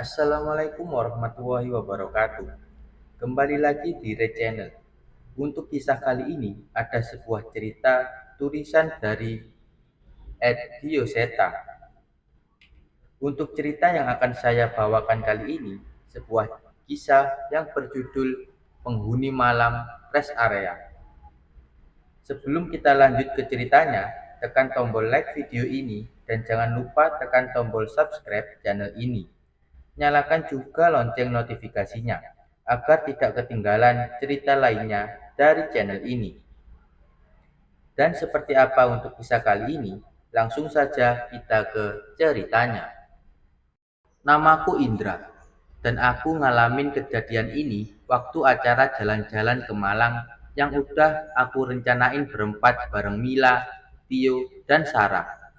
Assalamualaikum warahmatullahi wabarakatuh. Kembali lagi di Red Channel. Untuk kisah kali ini ada sebuah cerita tulisan dari Ed Dioseta. Untuk cerita yang akan saya bawakan kali ini, sebuah kisah yang berjudul Penghuni Malam Rest Area. Sebelum kita lanjut ke ceritanya, tekan tombol like video ini dan jangan lupa tekan tombol subscribe channel ini. Nyalakan juga lonceng notifikasinya agar tidak ketinggalan cerita lainnya dari channel ini. Dan seperti apa untuk kisah kali ini, langsung saja kita ke ceritanya. Namaku Indra, dan aku ngalamin kejadian ini waktu acara jalan-jalan ke Malang yang udah aku rencanain berempat bareng Mila, Tio, dan Sarah.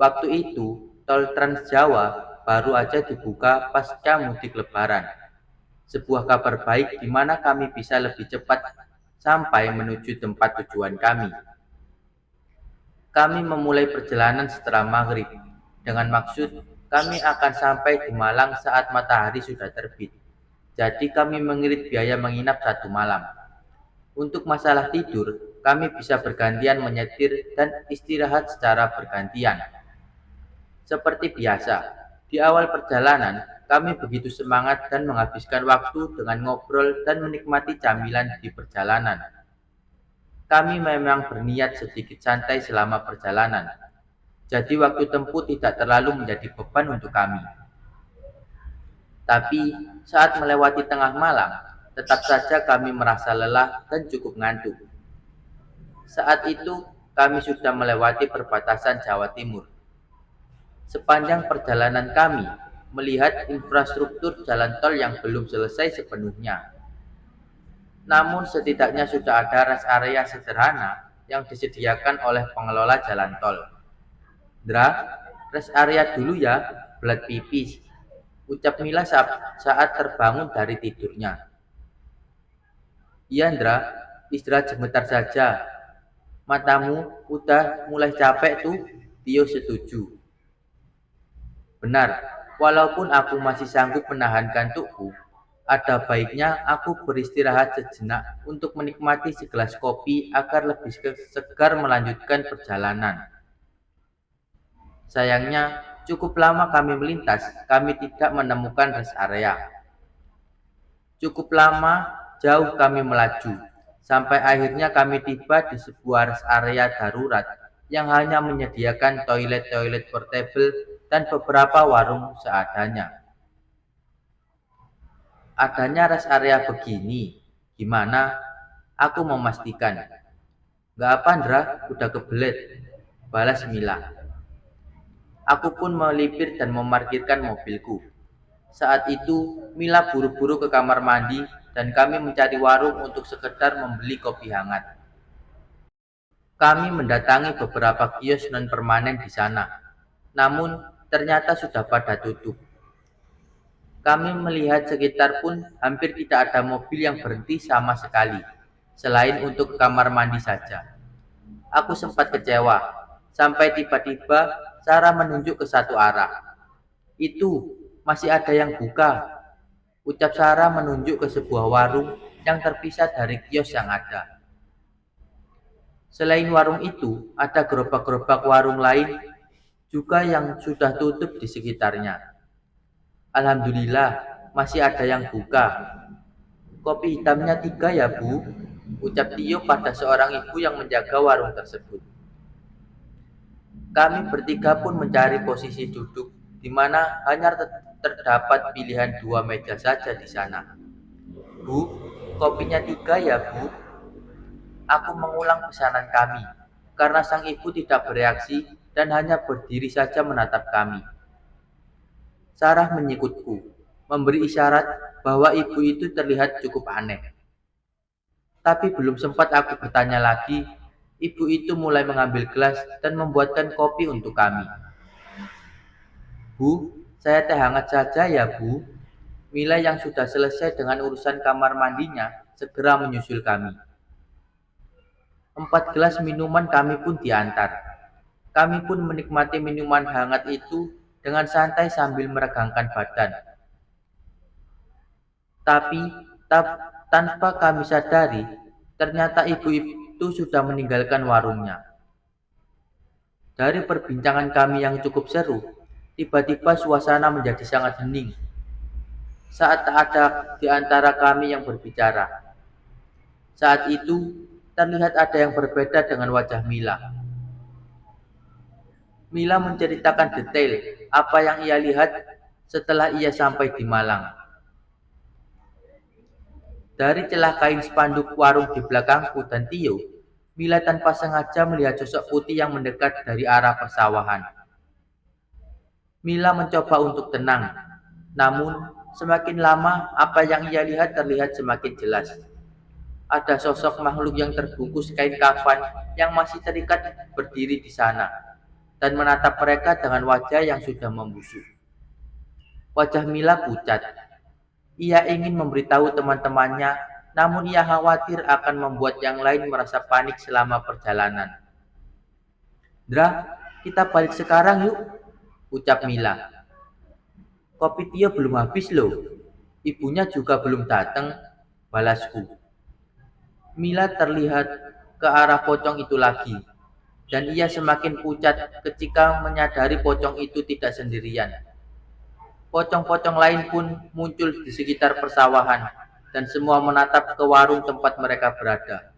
Waktu itu, tol Trans Jawa baru aja dibuka pasca mudik lebaran. Sebuah kabar baik di mana kami bisa lebih cepat sampai menuju tempat tujuan kami. Kami memulai perjalanan setelah maghrib, dengan maksud kami akan sampai di Malang saat matahari sudah terbit. Jadi kami mengirit biaya menginap 1 malam. Untuk masalah tidur, kami bisa bergantian menyetir dan istirahat secara bergantian. Seperti biasa, di awal perjalanan, kami begitu semangat dan menghabiskan waktu dengan ngobrol dan menikmati camilan di perjalanan. Kami memang berniat sedikit santai selama perjalanan, jadi waktu tempuh tidak terlalu menjadi beban untuk kami. Tapi saat melewati tengah malam, tetap saja kami merasa lelah dan cukup ngantuk. Saat itu, kami sudah melewati perbatasan Jawa Timur. Sepanjang perjalanan kami melihat infrastruktur jalan tol yang belum selesai sepenuhnya. Namun setidaknya sudah ada rest area sederhana yang disediakan oleh pengelola jalan tol. Dra, rest area dulu ya, belat pipis, ucap Mila saat terbangun dari tidurnya. Iya Ndra, istirahat sebentar saja. Matamu udah mulai capek tuh, Tio setuju. Benar, walaupun aku masih sanggup menahan kantukku, ada baiknya aku beristirahat sejenak untuk menikmati segelas kopi agar lebih segar melanjutkan perjalanan. Sayangnya, cukup lama kami melintas, kami tidak menemukan rest area. Cukup lama, jauh kami melaju, sampai akhirnya kami tiba di sebuah rest area darurat yang hanya menyediakan toilet-toilet portable dan beberapa warung seadanya. Adanya rest area begini, gimana? Aku memastikan. Gak apa Ndra, udah kebelet, balas Mila. Aku pun melipir dan memarkirkan mobilku. Saat itu, Mila buru-buru ke kamar mandi dan kami mencari warung untuk sekedar membeli kopi hangat. Kami mendatangi beberapa kios non-permanen di sana, namun ternyata sudah pada tutup. Kami melihat sekitar pun hampir tidak ada mobil yang berhenti sama sekali, selain untuk kamar mandi saja. Aku sempat kecewa, sampai tiba-tiba Sarah menunjuk ke satu arah. Itu, masih ada yang buka, ucap Sarah menunjuk ke sebuah warung yang terpisah dari kios yang ada. Selain warung itu, ada gerobak-gerobak warung lain juga yang sudah tutup di sekitarnya. Alhamdulillah, masih ada yang buka. Kopi hitamnya 3 ya Bu, ucap Tio pada seorang ibu yang menjaga warung tersebut. Kami bertiga pun mencari posisi duduk, di mana hanya terdapat pilihan 2 meja saja di sana. Bu, kopinya 3 ya Bu. Aku mengulang pesanan kami, karena sang ibu tidak bereaksi dan hanya berdiri saja menatap kami. Sarah menyikutku, memberi isyarat bahwa ibu itu terlihat cukup aneh. Tapi belum sempat aku bertanya lagi, ibu itu mulai mengambil gelas dan membuatkan kopi untuk kami. Bu, saya teh hangat saja ya Bu. Mila yang sudah selesai dengan urusan kamar mandinya segera menyusul kami. 4 gelas minuman kami pun diantar. Kami pun menikmati minuman hangat itu dengan santai sambil meregangkan badan. Tapi tanpa kami sadari, ternyata ibu itu sudah meninggalkan warungnya. Dari perbincangan kami yang cukup seru, tiba-tiba suasana menjadi sangat hening saat tak ada di antara kami yang berbicara. Saat itu, terlihat ada yang berbeda dengan wajah Mila. Mila menceritakan detail apa yang ia lihat setelah ia sampai di Malang. Dari celah kain spanduk warung di belakangku dan Tio, Mila tanpa sengaja melihat sosok putih yang mendekat dari arah persawahan. Mila mencoba untuk tenang, namun semakin lama apa yang ia lihat terlihat semakin jelas. Ada sosok makhluk yang terbungkus kain kafan yang masih terikat berdiri di sana dan menatap mereka dengan wajah yang sudah membusuk. Wajah Mila pucat. Ia ingin memberitahu teman-temannya, namun ia khawatir akan membuat yang lain merasa panik selama perjalanan. "Dra, kita balik sekarang yuk," ucap Mila. "Kopi Tio belum habis loh. Ibunya juga belum datang," balasku. Mila terlihat ke arah pocong itu lagi, dan ia semakin pucat ketika menyadari pocong itu tidak sendirian. Pocong-pocong lain pun muncul di sekitar persawahan, dan semua menatap ke warung tempat mereka berada.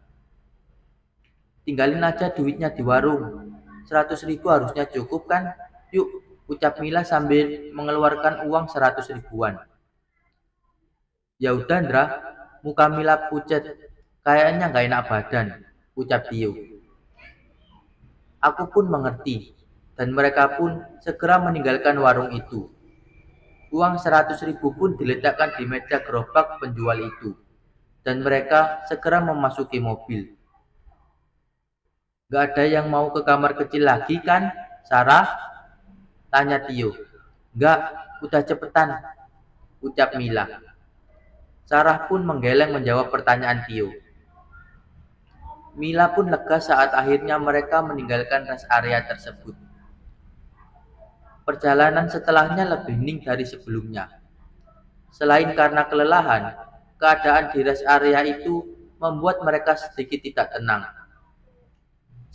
"Tinggalin aja duitnya di warung. 100.000 harusnya cukup kan? Yuk," ucap Mila sambil mengeluarkan uang 100 ribuan. "Ya udah, Ndra," muka Mila pucat. "Kayaknya nggak enak badan," ucap Tio. Aku pun mengerti, dan mereka pun segera meninggalkan warung itu. Uang 100 ribu pun diletakkan di meja gerobak penjual itu, dan mereka segera memasuki mobil. "Gak ada yang mau ke kamar kecil lagi kan, Sarah?" tanya Tio. "Gak, udah cepetan," ucap Mila. Sarah pun menggeleng menjawab pertanyaan Tio. Mila pun lega saat akhirnya mereka meninggalkan rest area tersebut. Perjalanan setelahnya lebih hening dari sebelumnya. Selain karena kelelahan, keadaan di rest area itu membuat mereka sedikit tidak tenang.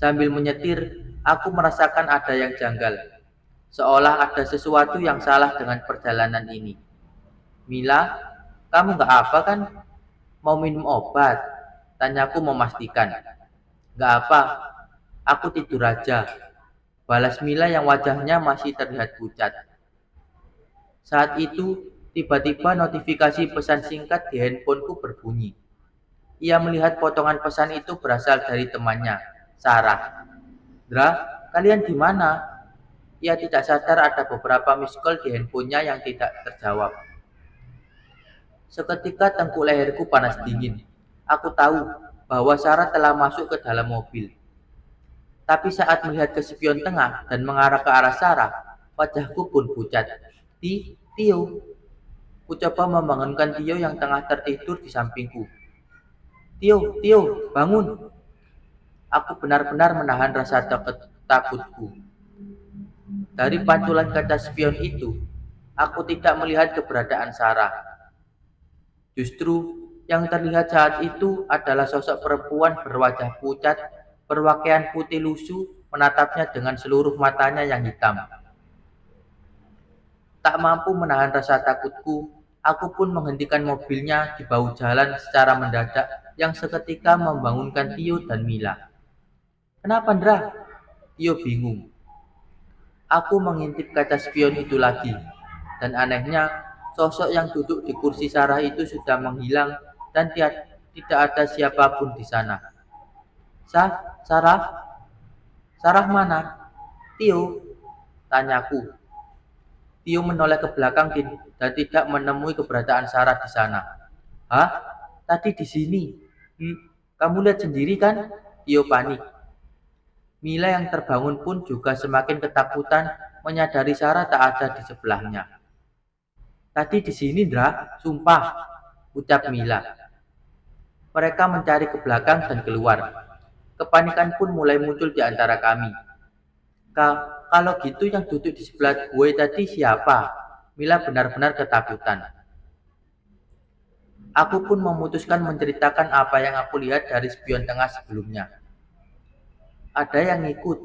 Sambil menyetir, aku merasakan ada yang janggal, seolah ada sesuatu yang salah dengan perjalanan ini. "Mila, kamu gak apa kan? Mau minum obat?" tanyaku memastikan. "Gak apa, aku tidur aja," balas Mila yang wajahnya masih terlihat pucat. Saat itu, tiba-tiba notifikasi pesan singkat di handphoneku berbunyi. Ia melihat potongan pesan itu berasal dari temannya, Sarah. "Dra, kalian di mana?" Ia tidak sadar ada beberapa miss call di handphonenya yang tidak terjawab. Seketika tengkuk leherku panas dingin. Aku tahu bahwa Sarah telah masuk ke dalam mobil. Tapi saat melihat ke spion tengah dan mengarah ke arah Sarah, wajahku pun pucat. Tio. Ku coba membangunkan Tio yang tengah tertidur di sampingku. Tio, bangun." Aku benar-benar menahan rasa takutku. Dari pantulan kaca spion itu, aku tidak melihat keberadaan Sarah. Justru yang terlihat saat itu adalah sosok perempuan berwajah pucat, berpakaian putih lusuh, menatapnya dengan seluruh matanya yang hitam. Tak mampu menahan rasa takutku, aku pun menghentikan mobilnya di bahu jalan secara mendadak yang seketika membangunkan Tio dan Mila. "Kenapa, Ndra?" Tio bingung. Aku mengintip kaca spion itu lagi, dan anehnya, sosok yang duduk di kursi Sarah itu sudah menghilang dan tidak ada siapapun di sana. Sarah? Sarah mana?" "Tio," tanyaku. Tio menoleh ke belakang dan tidak menemui keberadaan Sarah di sana. "Hah? Tadi di sini. Kamu lihat sendiri kan?" Tio panik. Mila yang terbangun pun juga semakin ketakutan menyadari Sarah tak ada di sebelahnya. "Tadi di sini, Ndra, sumpah," ucap Mila. Mereka mencari ke belakang dan keluar. Kepanikan pun mulai muncul di antara kami. Kalau gitu yang duduk di sebelah gue tadi siapa? Mila benar-benar ketakutan. Aku pun memutuskan menceritakan apa yang aku lihat dari spion tengah sebelumnya. Ada yang ngikut,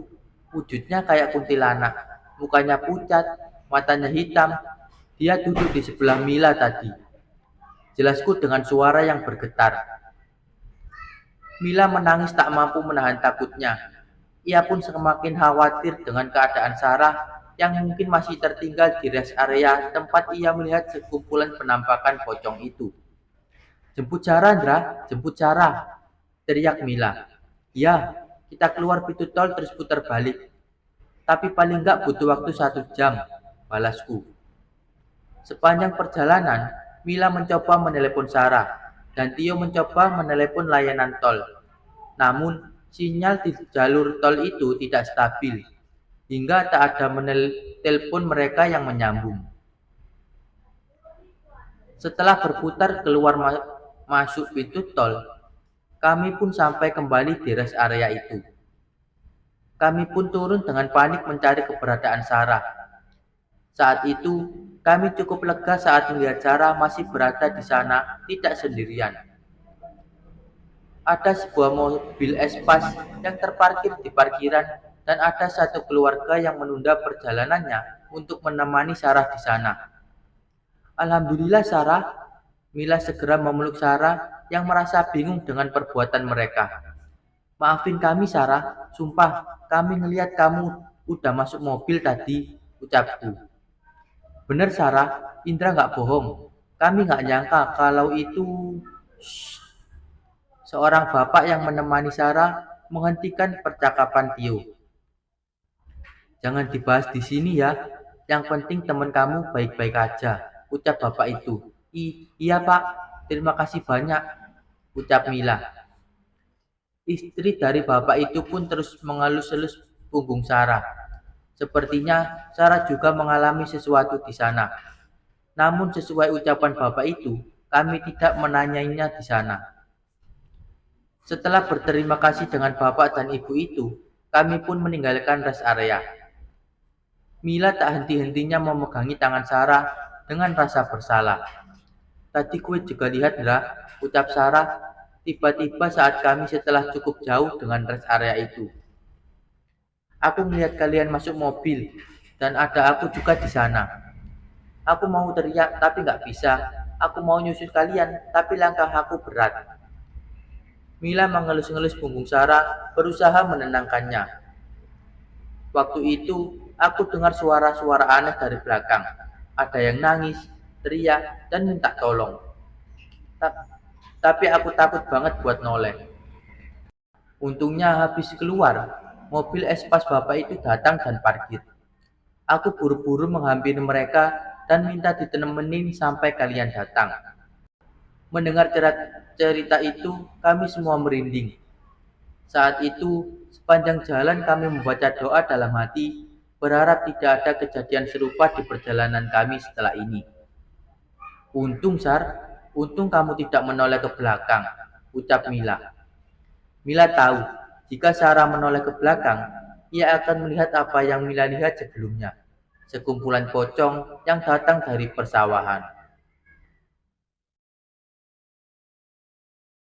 wujudnya kayak kuntilanak, mukanya pucat, matanya hitam. Dia duduk di sebelah Mila tadi. Jelasku dengan suara yang bergetar. Mila menangis tak mampu menahan takutnya. Ia pun semakin khawatir dengan keadaan Sarah yang mungkin masih tertinggal di rest area tempat ia melihat sekumpulan penampakan pocong itu. Jemput Sarah, Ndra, jemput Sarah, teriak Mila. Ya, kita keluar pintu tol terus putar balik. Tapi paling nggak butuh waktu 1 jam, balasku. Sepanjang perjalanan, Mila mencoba menelepon Sarah, dan Tio mencoba menelepon layanan tol. Namun, sinyal di jalur tol itu tidak stabil, hingga tak ada telepon mereka yang menyambung. Setelah berputar keluar masuk pintu tol, kami pun sampai kembali di rest area itu. Kami pun turun dengan panik mencari keberadaan Sarah. Saat itu, kami cukup lega saat melihat Sarah masih berada di sana, tidak sendirian. Ada sebuah mobil Espas yang terparkir di parkiran dan ada satu keluarga yang menunda perjalanannya untuk menemani Sarah di sana. Alhamdulillah Sarah, Mila segera memeluk Sarah yang merasa bingung dengan perbuatan mereka. Maafin kami Sarah, sumpah kami ngelihat kamu udah masuk mobil tadi, ucapku. Bener Sarah, Indra nggak bohong. Kami nggak nyangka kalau itu... Shh. Seorang bapak yang menemani Sarah menghentikan percakapan Tio. Jangan dibahas di sini ya, yang penting teman kamu baik-baik aja, ucap bapak itu. Iya pak, terima kasih banyak, ucap Mila. Istri dari bapak itu pun terus mengelus-elus punggung Sarah. Sepertinya Sarah juga mengalami sesuatu di sana. Namun sesuai ucapan bapak itu, kami tidak menanyainya di sana. Setelah berterima kasih dengan bapak dan ibu itu, kami pun meninggalkan rest area. Mila tak henti-hentinya memegangi tangan Sarah dengan rasa bersalah. Tadi kue juga lihat, Ndra, ucap Sarah tiba-tiba saat kami setelah cukup jauh dengan rest area itu. Aku melihat kalian masuk mobil, dan ada aku juga di sana. Aku mau teriak, tapi nggak bisa. Aku mau nyusul kalian, tapi langkah aku berat. Mila mengelus-ngelus punggung Sarah, berusaha menenangkannya. Waktu itu, aku dengar suara-suara aneh dari belakang. Ada yang nangis, teriak, dan minta tolong. Tapi aku takut banget buat noleh. Untungnya habis keluar, mobil Espas bapak itu datang dan parkir. Aku buru-buru menghampiri mereka dan minta ditemenin sampai kalian datang. Mendengar cerita itu, kami semua merinding. Saat itu, sepanjang jalan kami membaca doa dalam hati, berharap tidak ada kejadian serupa di perjalanan kami setelah ini. Untung, Sar, untung kamu tidak menoleh ke belakang, ucap Mila. Mila tahu, jika Sarah menoleh ke belakang, ia akan melihat apa yang Mila lihat sebelumnya. Sekumpulan pocong yang datang dari persawahan.